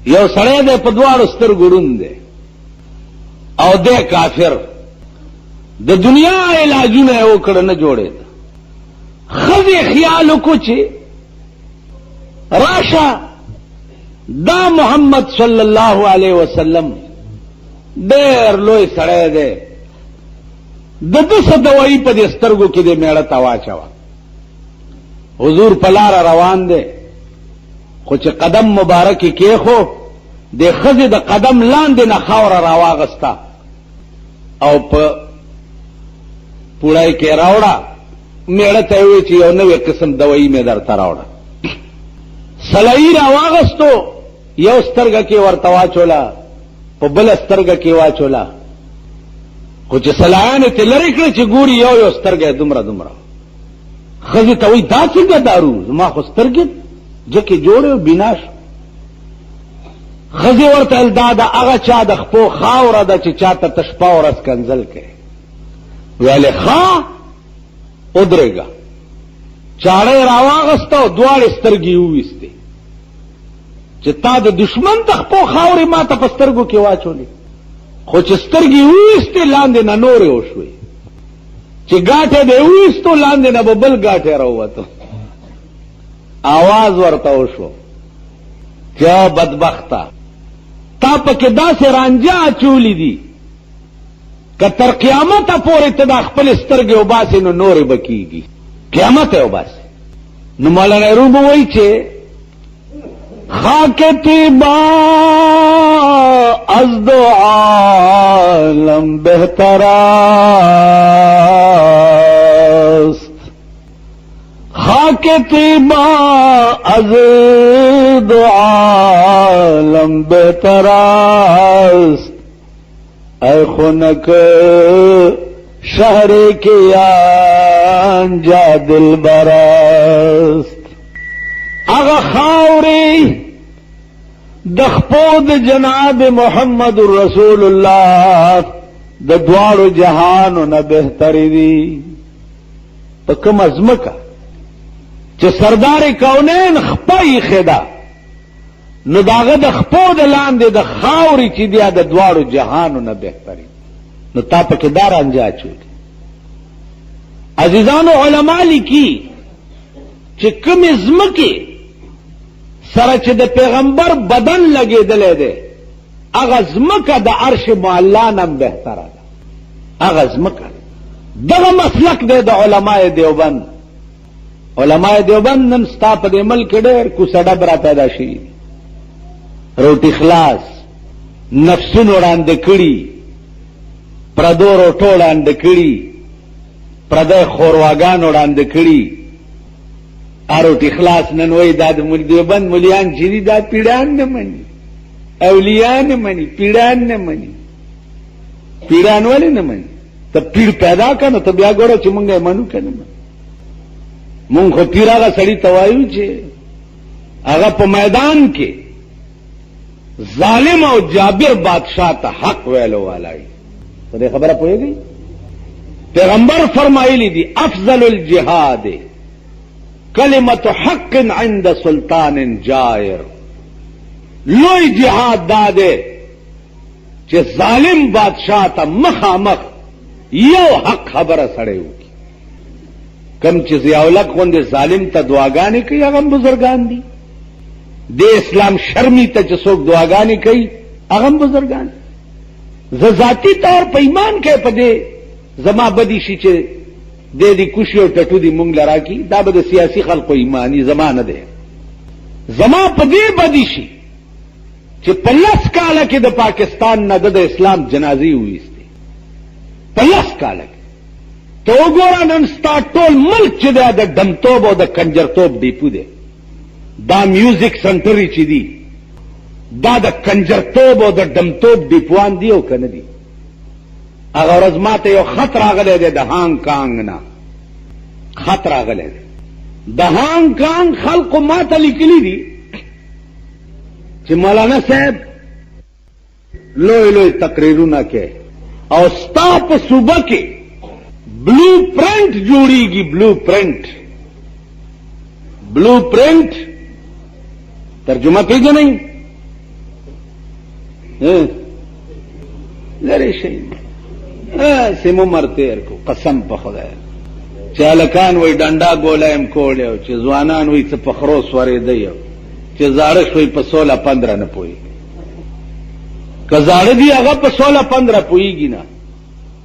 یو سړی دی په دواړو سترګو ړوند دی او دی کافر. د دنیا علاجونه یې وکړه نه جوړېده. ښځې خیال وکړو چې راشه دا محمد صلی الله علیه وسلم ډېر لوی سړی دی، د ده څه دوايي په دې سترګو کې دې میړه ته واچوه. حضور په لاره روان دی، خو چې قدم مبارک یې کېښو د ښځې د قدم لاندې نه خاوره راواغسته او په پوړی کې راوړه. میړه ته یې وویل چې یو نوی قسم دوايي مې درته راوړه. سلایي راواغستو، یو سترګه کې ورته واچوله، په بله سترګه کې واچوله، خو چې سلایانې ترې لرې کړې چې ګوري یو یو سترګه یې دومره دومره. ښځې ته وایي دا څنګه دارو، زما خو سترګې جکې جوړې او بینا شو. ښځې ورته ویل دا د هغه چا د خپو خاوره ده چې چا ته ته شپه ورځ کنځل کوي. ویلې ښه ودرېږه. چاړه یې راواغسته او دواړې سترګې یې وویستې چې تا د دشمن د خپو خاورې ما ته په سترګو کې واچولې. خو چې سترګې یې وویستې لاندې نه نورې وشوې، چې ګاټه دې وویستو لاندې نه به بل ګاټه راووتو. آواز ورته وشو چې بدبخته تا پکې داسې رانجه اچولې دي که تر قیامته پورې ته دا خپلې سترګې وباسې نو نورې به کېږي، قیامت یې وباسې. نو مولانا روم وایي چې خاک طیبا از دو عالم بہتر است، خاک طیبا از دو عالم بہتر است، اے خنک شہر کی آنجا دل برست. اغا خاوری دخپود جناب محمد رسول اللہ د دوارو جہانو نہ بہتری دی. تو کم ازمکا چه سردار کونین خپای خدا نو داغه د خپود لاندې د خاوري چې دی د دوارو جهانو نه بهتري، نو تا پکې دار انجا چوي. عزیزانو علما لیکي چې کوم ازمکه سره چې د پیغمبر بدن لګېدلې ده هغه ازمکه د عرش معلا نه بهتره ده. هغه ازمکه دغه مسلک دی د علماء دیوبند. علماء دیوبند نن ستا په دې ملک ډېر کوڅه ډبره پیدا شي، روټي خلاص نفسونو وړاندې کړي، پردو روټو وړاندې کړي، پردی خورواګان وړاندې کړي. روټي خلاص نن وایي دا د دیوبند ملیان چې دي دا پیډان نه مني، اولیاء نه مني، پیډان نه مني. پیډان ولې نه مني؟ ته پیر پیدا کړه نو ته بیا ګوره چې مونږ یې منو که نه منو. مونږ خو پیر هغه سړي ته وایو چې هغه په میدان کې ظالم او جابر بادشاہ ته حق ویلو والای. په دې خبره پوهېږئ؟ پیغمبر فرمایلی دي افضل الجهاد کلمت حق عند سلطان جائر. لوی جهاد دا دی چې ظالم بادشاہ ته مخامخ یو حق خبره سړی وکړي. کم چې ضیاءالحق غوندې ظالم ته دعاګانې کوي هغه بزرګان دي. د اسلام شرمی ته چې څوک دعاګانې کوي هغه بزرګان. زه ذاتي طور په ایمان کې په دې زما بدی شي چې دې کوشي او ټټو دي مونږ لرا کی، دا به د سیاسي خلقو ایمانی زما نه دی. زما په دې بدی شي چې په 10 کاله کې د پاکستان نه د اسلام جنازې وېستې. په 10 کاله کې ته وګوره نن ستا ټول ملک چې دی د ډمتوب او د کنجرتوب ډیپو دی. دا میوزک سنټرې چې دي دا د کنجرتوب او د ډمتوب ډیپوان دي او که نه دي؟ هغه ورځ ما ته یو خط راغلی دی د هانګ کانګ نه، خط راغلی دی د هانګ کانګ خلقو ما ته لیکلي دي چې مولانا صاحب لوی لوی تقریرونه کوي او ستا په صوبه کې بلو پرنٹ جوړیږي. بلو پرنٹ، بلو پرنٹ ترجمه پیژنئ؟ لری شي سیمو مرتیر کو قسم په خدای چې الکان وای ډنډا ګولایم کوړیو چې ځوانان وای څه پخرو سورې دیو چې زاړه شوي په 16-15 نه پوي که زاړه دی هغه په 16-15 پويږي نه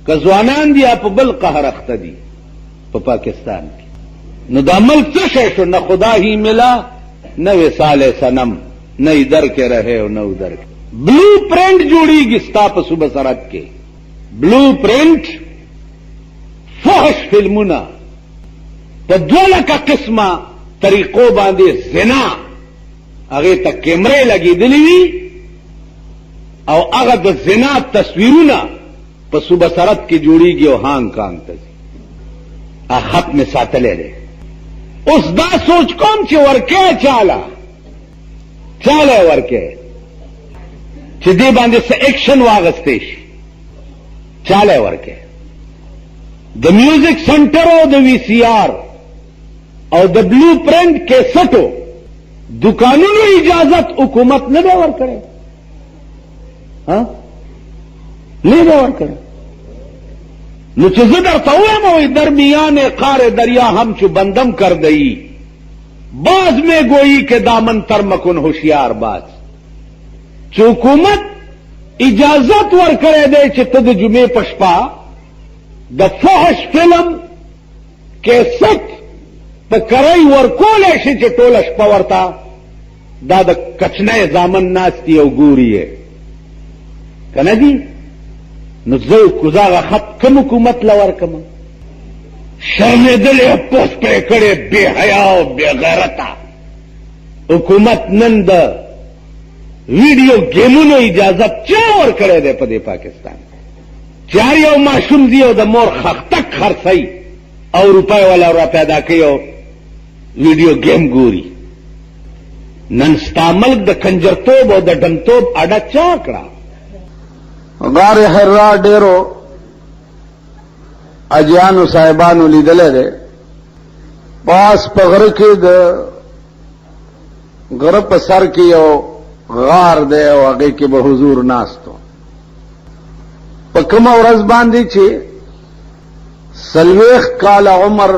که ځوانان دی په بل قهر اخته دي په پاکستان کې نو د عمل څه شي شو نه خدا ہی ملا نہ وصال صنم نہ ادھر کے رہے اور نہ ادھر کے بلو پرنٹ جوړیږي ستا په صوبه سرحد کې بلو پرنٹ فحش فلمونه په 2 قسمه طریقو باندې زنا هغه ته کیمرې لګېدلې وي او هغه د زنا تصویرونه په صوبه سرحد کې جوړیږي او هانګ کانګ ته خط میں ساتلے دے اس دا سوچ کوم چې ورکه چاله ورکه چې دې باندې څه ایکشن واغستې شي چاله ورکه د میوزیک سنټر او د وی سی آر او د بلو پرنٹ کیسټو دکانونو اجازت حکومت نه دی ورکړي ها نه دی ورکړي نو چې زه درته وایم وای درمیان قار دریا ہم چو بندم کر دئی باز میں گوئی کے دامن تر مکن ہوشیار باز چې حکومت اجازت ورکړی دی چې ته د جمعې په شپه د فحش فلم کیسټ په کرۍ ورکولی شي چې ټوله شپه ورته دا د کچنۍ زامن ناستي او ګوري یې که نه دي نو زه کوزاغه خط کوم حکومت لور کم شرمېدلې پوس پرې کړې بې حیا او بې غیرته حکومت نن د ویډیو گیمونو اجازت چا ورکړی دی په دې پاکستان چې هر یو ماشوم دی او د مور خښتک خرڅوي او روپۍ والا را پیدا کوي او ویډیو گیم ګوري نن ستا ملک د کنجرتوب او د ډنګتوب اډه چا کړه غار حرا ډیرو اجیانو صاحبانو لیدلې ده پاس پغره کې د غره په سر کې یو غار ده او هغه کې به حضور ناستو په کومه ورځ باندې چې 40 کال عمر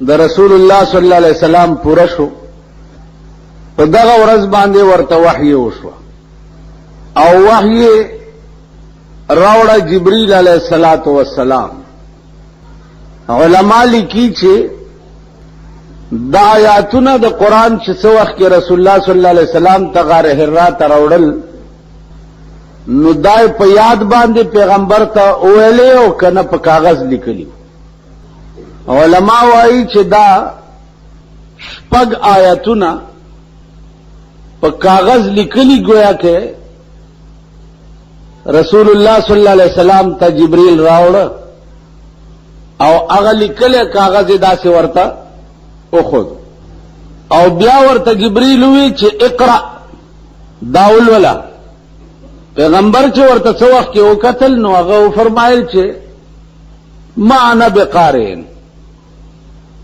د رسول الله صلی الله علیه وسلم پوره شو په دغه ورځ باندې ورته وحی وشو او وحی راوړه جبرئیل علیہ الصلوۃ والسلام علماء لیکي چې دا آیاتونه د قران چې څو وخت کې رسول الله صلی الله علیه وسلم ته غار حرا ته راوړل نو دای په یاد باندې پیغمبر ته ویلې او کنه په کاغذ لیکلی علماء وایي چې دا شپږ آیاتونه په کاغذ لیکلی گویا کې رسول الله صلی الله علیه وسلم ته جبرئیل راوړ او هغه لیکل کاغذ داسې ورته او خود او بیا ورته جبرئیل وی چې اقرا داول ولا پیغمبر چې ورته څو وخت کې وکتل نو هغه فرمایل چې ما انا بقارئ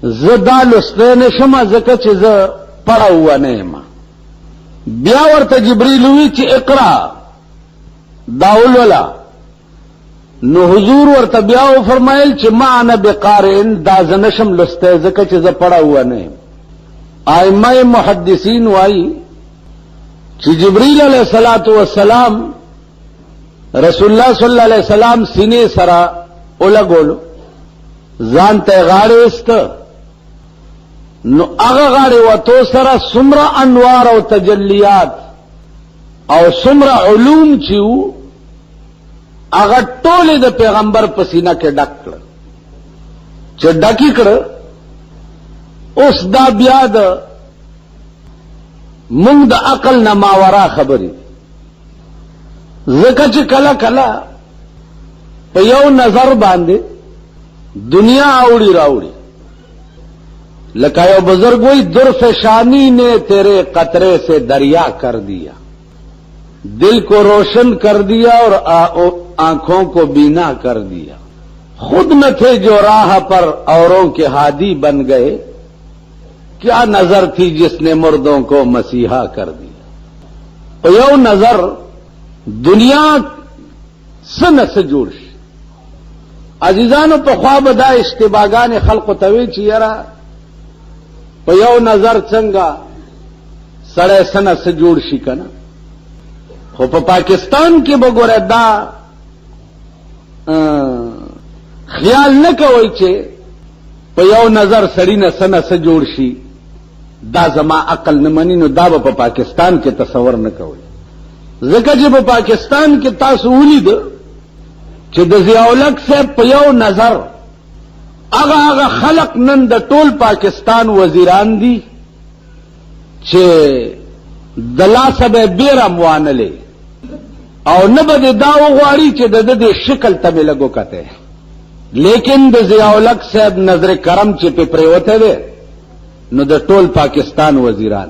زدا لسته نشم ځکه چې زه پړاو نه ما بیا ورته جبرئیل وی چې اقرا داول ولا نو حضور ورته بیا فرمایل چې ما انا بقارئ دا زنشم لسته ځکه چې زه پړاو نه ائمه محدثین وایي چې جبرئیل علیہ الصلوۃ والسلام رسول الله صلی الله علیه وسلم سینې سره ولګول ځان ته غاړه است نو هغه غاړه وته سره سمره انوار او تجلیات او سمره علوم چې هغه ټول د پیغمبر په سینه کې ډک کړ چې ډکی کړ اوس دا بیا د مونږ د عقل نه ماورا خبرې ځکه چې کله کله په یو نظر باندې دنیا اوڑی راوڑی لکه یو بزرگ وی درفشانی نے تیرے قطرے سے دریا کر دیا دل کو روشن کر دیا اور آنکھوں کو بینا کر دیا خود نہ تھے جو راہ پر اوروں کے ہادی بن گئے کیا نظر تھی جس نے مردوں کو مسیحا کر دیا په یو نظر دنیا سنه سه جوړ شي. عزیزانو په خوا به دا اشتباهګانې خلقو ته وی چې یاره په یو نظر څنګه سړی سنه سه جوړ شي که نه، خو په پاکستان کې به ګوره دا خیال نه کوئ چې په یو نظر سړی نه سنه سه جوړ شي، دا زما عقل نه مني، نو دا به په پاکستان کې تصور نه کوئ. ځکه چې په پاکستان کې تاسو ولید چې د ضیاءالحق صاحب په یو نظر هغه خلق نن د ټول پاکستان وزیران دي چې د لاسه به بیرم وانلې او نه به دا وغواړي چې د دې شکل ته مې لګو کته، لیکن د ضیاءالحق صاحب نظر کرم چې په پریوته وي نو د ټول پاکستان وزیران.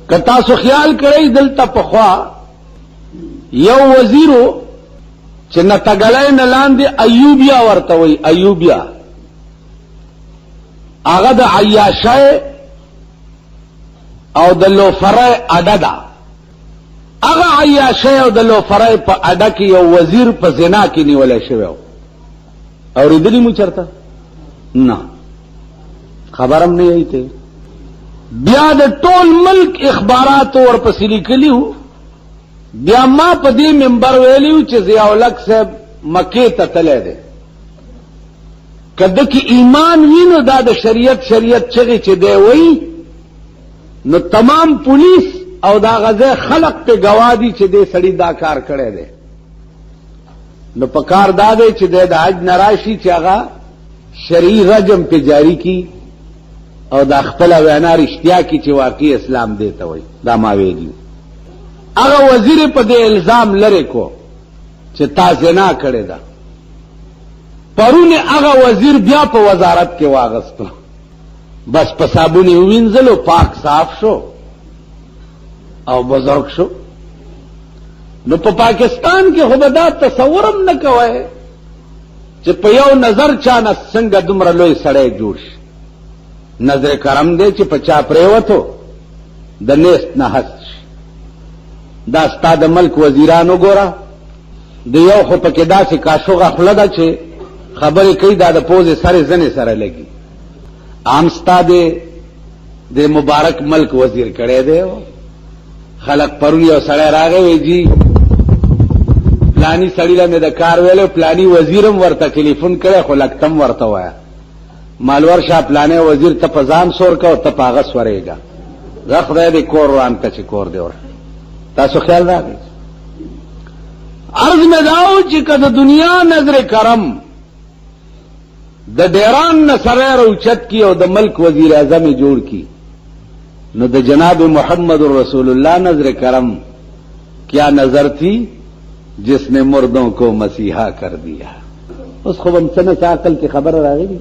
که تاسو خیال کړئ دلته پخوا یو وزیرو چې نتګړی نه لاندې ایوبیا ورته وایي، ایوبیا هغه د عیاشۍ او د لوفرۍ اډه ده. هغه عیاشۍ او د لوفرۍ په اډه کې یو وزیر په زنا کې نیولی شوی و. اورېدلی مو چرته؟ نه، خبرم نه یی ته. بیا د ټول ملک اخبارات ورپسې لیکلي وو. بیا ما په دې منبر ویلیو چې ضیاءالحق صاحب مکې ته تللی دی، کده کې ایمان وي نو دا د شریعت چغې چې دی وایي نو تمام پولیس او دا غځه خلق په گواه دي چې دې سړی دا کار کړی دی. نو په کار دا دی چې د حج نه راشي چې هغه شرعي رجم په جاری کی او دا خپل وینا رښتیا کی چې واقعي اسلام دی ته وایي. دا ما ویلیو. هغه وزیر په دې الزام لري کو چې تا زنا کړی ده. پرونه هغه وزیر بیا په وزارت کې واغستو، بس په صابونی وینځلو، پاک صاف شو او بزرگ شو. نو په پاکستان کې خو به دا تصورم نه کوئ چې په یو نظر چانه څنګه دومره لوی سړی جوړ شي. نظر کرم دی چې په چا پریوتو د نیست نه هست شي. دا ستا د ملک وزیرانو ګوره د یو خو پکې داسې کاشوغه خوله ده چې خبرې کوي دا د پوزې سره ځنې سره لګي. عام ستا د مبارک ملک وزیر کړی دی. خلق پرون یو سړی راغی وی جی پلانی سړی له مې د کار ویلو، پلانی وزیرم ورته ټلیفون کړی خو لکتم ورته وایا مالور شاه پلانی وزیر ته په ځان سور کا او ته په هغه سورېږه. زه خدای دې کور روان که چې کور دی ور. تاسو خیال راغی عرض مې داو چې که د دنیا نظر کرم د ډیران نه سره روچت کی او د ملک وزیر اعظم جوړ کی نو د جناب محمد رسول اللہ نظر کرم کیا نظر تھی جس نے مردوں کو مسیحا کر دیا. اس خو هم څنګه چې عقل کې خبر راغلی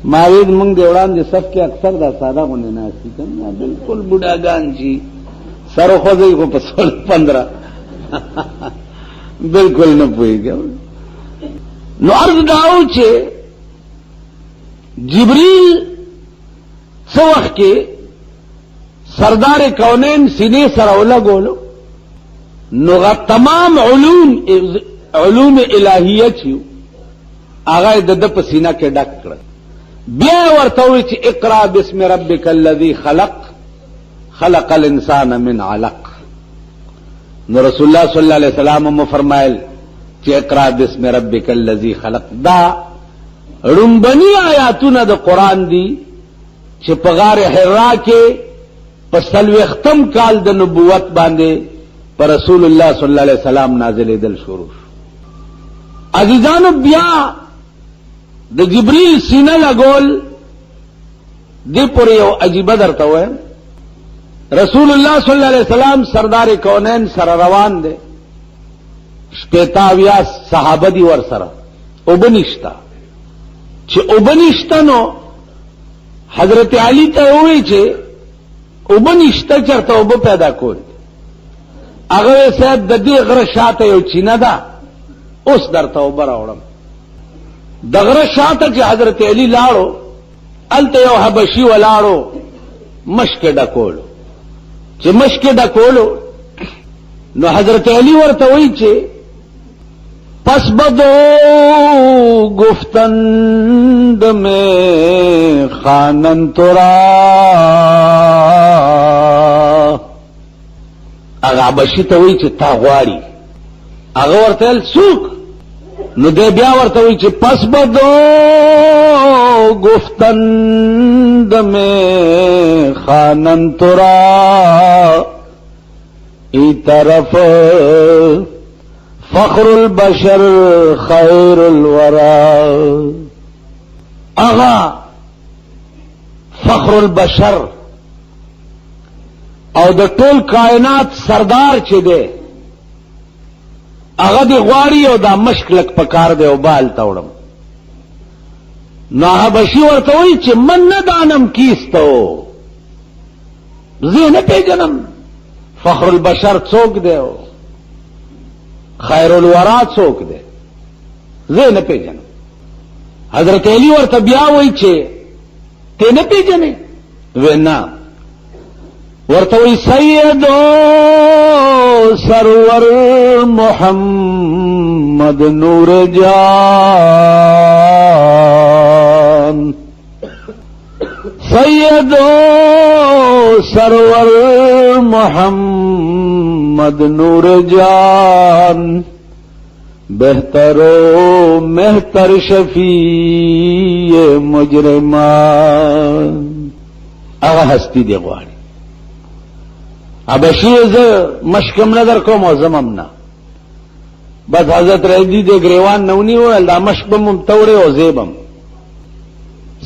ماوید مونږ د وړاندې صف کې اکثر دا ساده غونې ناستي کنه بالکل بوډاګان شي سر خوځي خو په 16-15 بالکل نه پوهېږي. نو عرض داو چې جبریل څه وخت کې سردار کونین سینې سره ولګولو نو تمام علوم الہیه چې هغه د په سینه کې ډک کړ. بیا ورته وی چې اقرا بسم ربک الذی خلق خلق الانسان من علق. نو رسول الله صلی الله علیه وسلم مو فرمایل چې اقرا بسم ربک الذی خلق. دا رنبنی آیاتونه د قران دي چې په غار حرا کې په سلوختم کال د نبوت باندې پر رسول الله صلی الله علیه وسلم نازل دل شروع. عزیزانو بیا د جبريل سینه لګول دې پورې یو عجیب درته وایم. رسول الله صلی الله علیه وسلم سردار کونین سره روان دي، شپېتاویا صحابه دي ور سره، وبنشتا چې وبنشتا نو حضرت علی ته وایي چې وبنشتا چرته وب پیدا کول. هغه صاحب د دې غره شاته یو چینه ده، اوس درته وب راوړم. د غره شاته چې حضرت علی لاړو الته یو حبشي ولاړو مشک ډکول. چې مشکې ډکولو، نو حضرت علی ورته وایي چې پس بدو گفتند میں خانن ترا، هغه حبشي ته وایي چې تا غواړي، هغه ورته ویل څوک؟ نو دی بیا ورته وایي چې پس بدو گفتند میں خانن ترا، ای طرف فخر البشر خیر الورا، اغا فخر البشر او د ټول کائنات سردار چې دی هغه دی غواړي او دا مشک لک پکار دی او بال توړم. نو حبشي ورته وایي چې من نه دانم کیستو، زه نه پیژنم فخر البشر څوک دی، خیر الورا څوک دی، زه نه پیژنم. حضرت علی ورته بیا وایي چې ته نه پیژنې؟ وینا ورته وایي سیدو سرور محمد نور جان، سیدو سرور محمد نور جان، بہترو مہتر شفیع مجرمان، اغا ہستی دی غواړي. حبشي زه مشکم نه در کوم او زمم نه، بس حضرت رضی دی گریوان نونی ویل دا مشک بم توړې او زیبم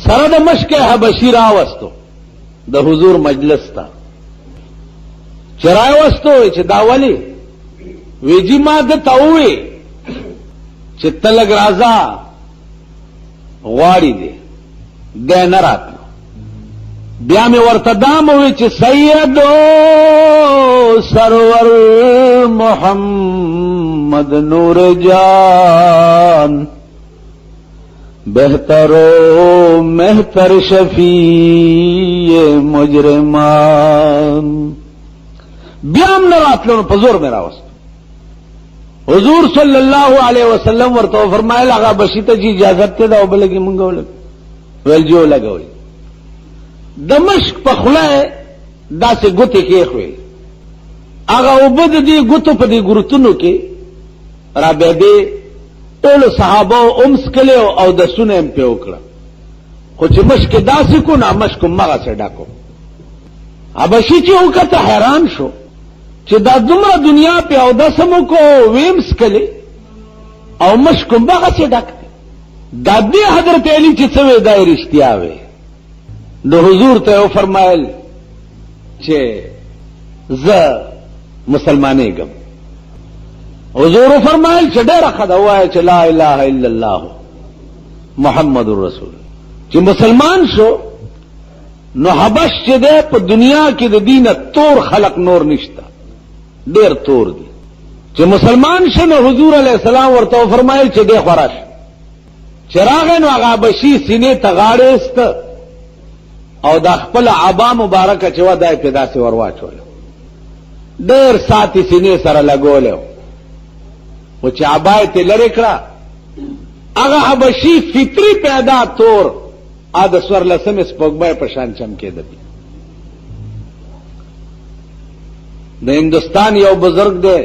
سره د مشک حبشي راوستو د حضور مجلس ته. چې راوستو چې دا ولی ویجی ما د تاوي چې تلګ رازا غواړي دی د نه راتلو. بیا می ورته دام وی چې سیدو سرور محمد نور جان، بہترو مہتر شفیع مجرمان. بیام نه راتلو په زور مې راوست. حضور صلی الله علیه وسلم ورته فرمایل هغه بشی ته اجازه ته دا وبلګي مونږ ولګ ول جو لګوي. دمشق په خله داسې ګوتې کې خوي، هغه وبد دي ګوتو په دې ګورتونو کې را به دي ټول صحابه اومس کله او د سنم په وکړه. خو چې مشک داسې کو نه مشک مغه سره ډاکو. حبشي چې وکړه حیران شو چې دا دومره دنیا په او د سمو کو ویمس کله او مشک مغه سره ډاک. دا دې حضرت علی چې څه وې دا رښتیا وې. نو حضور ته فرمایل چې زه مسلمانې ګم. حضور فرمایل چې ډېر خدا وایي چې لا اله الا الله محمد رسول. چې مسلمان شو نو حبش چې ده په دنیا کې د دینه تور خلق نور نشتا، ډېر تور دي. چې مسلمان شنو حضور علیه السلام ورته فرمایل چې ده خراش چراغ نو هغه بشي سینې ته غاړې است او د خپل عبا مبارکه چې و دای پیدا سي ورواچول، ډېر ساتي سینې سره لګولیو. و چې عبا ته لری کړه هغه حبشي فطری پیدا تور ا د سور لسم سپوږمۍ په شان چمکېده. د هندستان یو بزرگ دی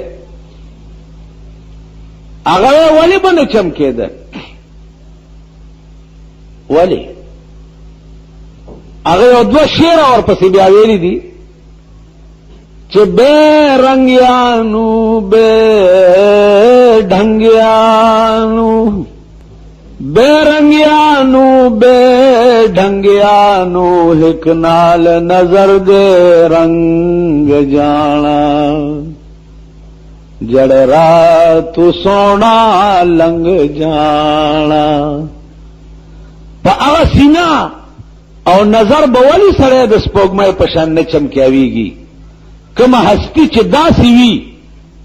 هغه ولی بنه چمکېده، ولی هغه یو دوه شعر ورپسې بیا ویلي دي چې بے رنگیانو بے ढंगियानु बे रंगियानु बे ढंगियानु हिक नाल नजर दे रंग जाना जड़ रात सोना लंग जाना पा सीना और नजर बवली सड़े द स्पोगमय पशान ने चमकियावीगी कम हस्ती च दासी वी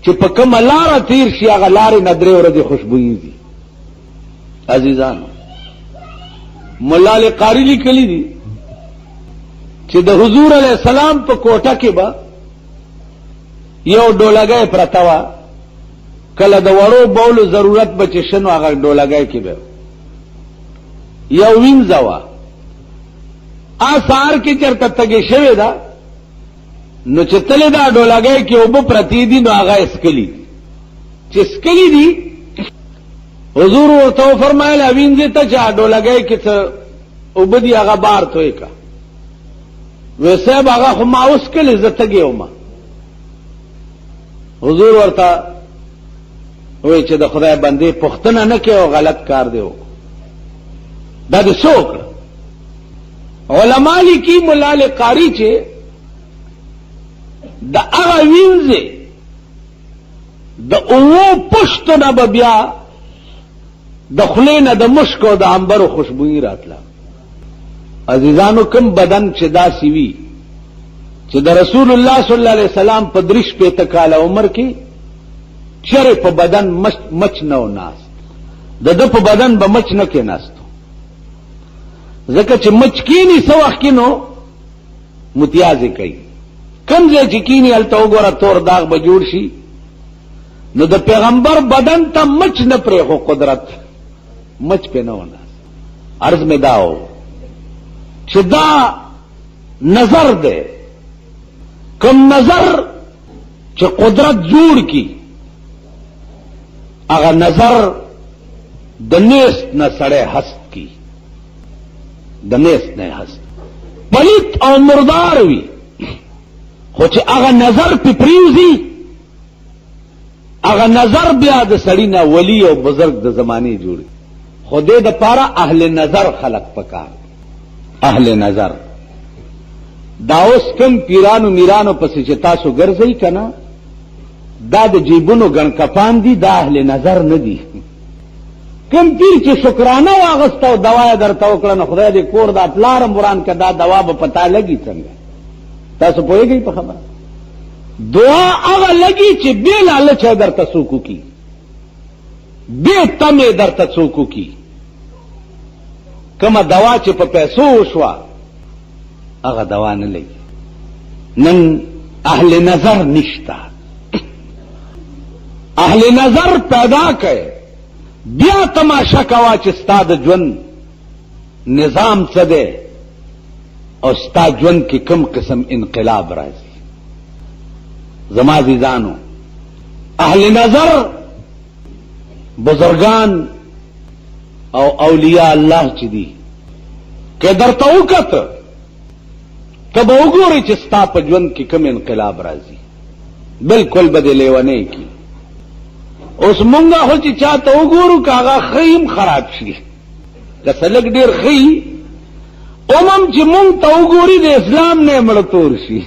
च प कम लारा तीर शिया लारे नदरे और खुशबुई दी अजीजान मुल्ला कारी लिखली दी च द हुजूर अलैहि सलाम प कोटा के बा یو ډولګی پرته وه، کله د وړو بولو ضرورت به چې شنو هغه ډولګی کې به یو وینځه وه، سهار کې چېرته تږې شوې ده نو چې تلې دا ډولګی کې اوبه پرتې دي نو هغه اسکلي دي، چې اسکلي دي حضور ورته وفرمایل وینځې ته چې ډولګی کې څه اوبه دي هغه بار توی کا. وی صاحب هغه خو ما وسکلې زه تږې ومه. حضور ورته وی چې د خدای بندې پوښتنه نه کوي او غلط کار دی دا د څه وکړه. علما لیکي ملا قاری چې د هغه وینځې د اوو پشتو نه به بیا د خولې نه د مشک او د عنبرو خوشبویي راتله. عزیزانو کوم بدن چې داسې وي چې د رسول الله صلی الله علیه وسلم په 53 کاله عمر کې چرې په بدن مچ نه و ناست، د ده په بدن به مچ نه کې ناستو، ځکه چې مچ کینی څه وخت کې نو متیازې کوي، کوم ځای چې کینی هلته وګوره تور داغ به جوړ شي. نو د پیغمبر بدن ته مچ نه پرېښو قدرت، مچ پې نه و ناست. عرض مې دا و چې دا نظر دی، کوم نظر چې قدرت جوړ کی هغه نظر د نیست نه سړی هست کی، د نیست نه هست پلیت او مردار وي، خو چې هغه نظر پې پریوزي هغه نظر بیا د سړی نه ولی او بزرگ د زمانې جوړي. خو دې د پاره اهل نظر خلق پکار، اهل نظر. دا اوس کم پیرانو میرانو پسې چې تاسو ګرځئ که نه دا د جیبونو ګڼکپان دي، دا اهل نظر نه دي. کم پیر چې شکرانه واغسته او دوا یې درته وکړه نو خدای دې کور دا پلارم وران که دا دوا به پتا لګي څنګه. تاسو پوهېږئ په خبره؟ دعا هغه لګي چې بې لالچه درته څوک وکړي، بې تمې درته څوک وکړي. کومه دوا چې په پیسو وشوه هغه دوا نه لګي. نن اهل نظر نشته، اهل نظر پیدا کړي، بیا تماشا کوا چې ستا د ژوند نظام څه دی او ستا ژوند کې کوم قسم انقلاب راځي. زما عزیزانو اهل نظر بزرگان او اولیاء الله چې دي که درته وکته که به وګورئ چې ستا په ژوند کې کوم انقلاب راځي، بلکل به دې لیونی کی. اوس مونږه خو چې چاته وګورو که هغه ښه خراب شي، که څه لږ ډېر ښه عموم چې مونږ ته وګوري د اسلام نه یې مړه تور شي.